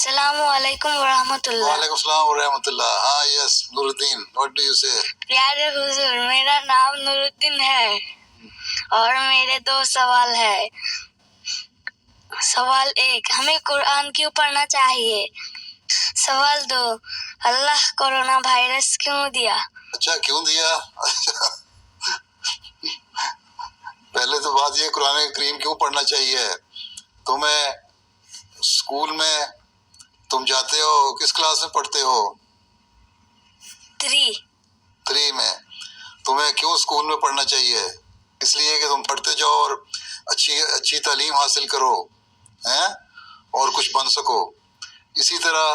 السلام علیکم ورحمۃ اللہ۔ وعلیکم السلام ورحمۃ اللہ۔ ہاں یس نور الدین، واٹ ڈو یو سے؟ پیارے حضور، میرا نام نور الدین ہے اور میرے 2 سوال ہے۔ سوال 1، ہمیں قرآن کیوں پڑھنا چاہیے؟ سوال 2، اللہ کورونا وائرس کیوں دیا؟ اچھا کیوں دیا؟ پہلے تو بات یہ قرآن کریم کیوں پڑھنا چاہیے؟ تمہیں اسکول میں تم جاتے ہو، کس کلاس میں پڑھتے ہو؟ 3 میں۔ تمہیں کیوں اسکول میں پڑھنا چاہیے؟ اس لیے کہ تم پڑھتے جاؤ اور اچھی تعلیم حاصل کرو ہیں اور کچھ بن سکو۔ اسی طرح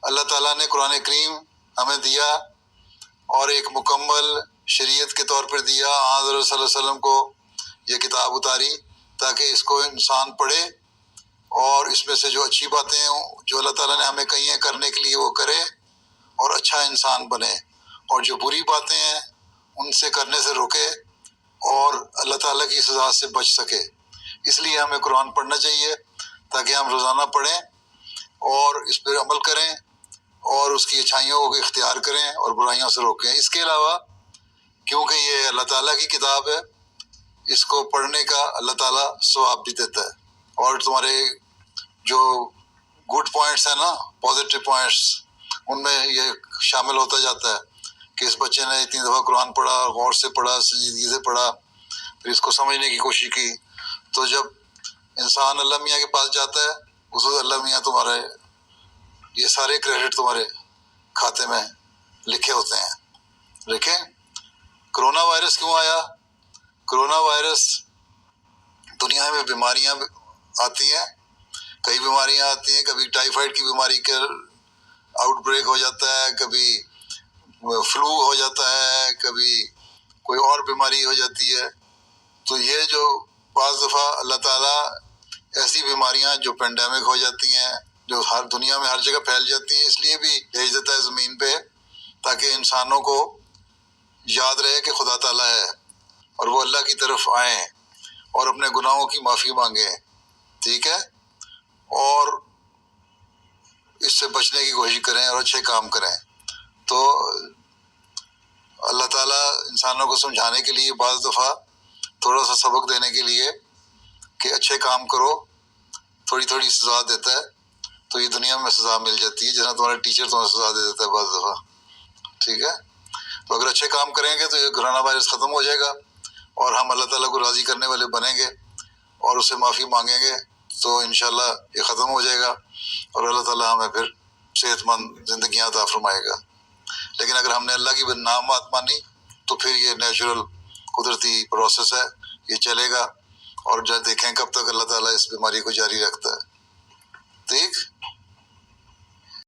اللہ تعالیٰ نے قرآن کریم ہمیں دیا اور ایک مکمل شریعت کے طور پر دیا۔ حضرت صلی اللہ علیہ وسلم کو یہ کتاب اتاری تاکہ اس کو انسان پڑھے اور اس میں سے جو اچھی باتیں ہیں جو اللہ تعالیٰ نے ہمیں کہی ہیں کرنے کے لیے وہ کرے اور اچھا انسان بنے، اور جو بری باتیں ہیں ان سے کرنے سے روکے اور اللہ تعالیٰ کی سزا سے بچ سکے۔ اس لیے ہمیں قرآن پڑھنا چاہیے تاکہ ہم روزانہ پڑھیں اور اس پر عمل کریں اور اس کی اچھائیوں کو اختیار کریں اور برائیوں سے روکیں۔ اس کے علاوہ کیونکہ یہ اللہ تعالیٰ کی کتاب ہے، اس کو پڑھنے کا اللہ تعالیٰ ثواب بھی دیتا ہے، اور تمہارے جو گڈ پوائنٹس ہیں نا، پازیٹیو پوائنٹس، ان میں یہ شامل ہوتا جاتا ہے کہ اس بچے نے اتنی دفعہ قرآن پڑھا، غور سے پڑھا، سنجیدگی سے پڑھا، پھر اس کو سمجھنے کی کوشش کی۔ تو جب انسان اللہ میاں کے پاس جاتا ہے اس وقت اللہ میاں تمہارے یہ سارے کریڈٹ تمہارے کھاتے میں لکھے ہوتے ہیں۔ دیکھیں کرونا وائرس کیوں آیا؟ کرونا وائرس دنیا میں بیماریاں آتی ہیں، کئی بیماریاں آتی ہیں، کبھی ٹائیفائڈ کی بیماری کا آؤٹ بریک ہو جاتا ہے، کبھی فلو ہو جاتا ہے، کبھی کوئی اور بیماری ہو جاتی ہے۔ تو یہ جو بعض دفعہ اللہ تعالیٰ ایسی بیماریاں جو پینڈیمک ہو جاتی ہیں، جو ہر دنیا میں ہر جگہ پھیل جاتی ہیں، اس لیے بھی بھیج دیتا ہے زمین پہ تاکہ انسانوں کو یاد رہے کہ خدا تعالیٰ ہے اور وہ اللہ کی طرف آئیں اور اپنے گناہوں کی معافی مانگیں، ٹھیک ہے، اور اس سے بچنے کی کوشش کریں اور اچھے کام کریں۔ تو اللہ تعالیٰ انسانوں کو سمجھانے کے لیے بعض دفعہ تھوڑا سا سبق دینے کے لیے کہ اچھے کام کرو، تھوڑی تھوڑی سزا دیتا ہے، تو یہ دنیا میں سزا مل جاتی ہے، جیسا تمہارا ٹیچر تمہیں سزا دے دیتا ہے بعض دفعہ، ٹھیک ہے۔ تو اگر اچھے کام کریں گے تو یہ کرونا وائرس ختم ہو جائے گا اور ہم اللہ تعالیٰ کو راضی کرنے والے بنیں گے اور اس سے معافی مانگیں گے، تو انشاءاللہ یہ ختم ہو جائے گا اور اللہ تعالیٰ ہمیں پھر صحت مند زندگیاں عطا فرمائے گا۔ لیکن اگر ہم نے اللہ کی نام بات مانی تو پھر یہ نیچرل قدرتی پروسیس ہے، یہ چلے گا، اور جو دیکھیں کب تک اللہ تعالیٰ اس بیماری کو جاری رکھتا ہے، ٹھیک۔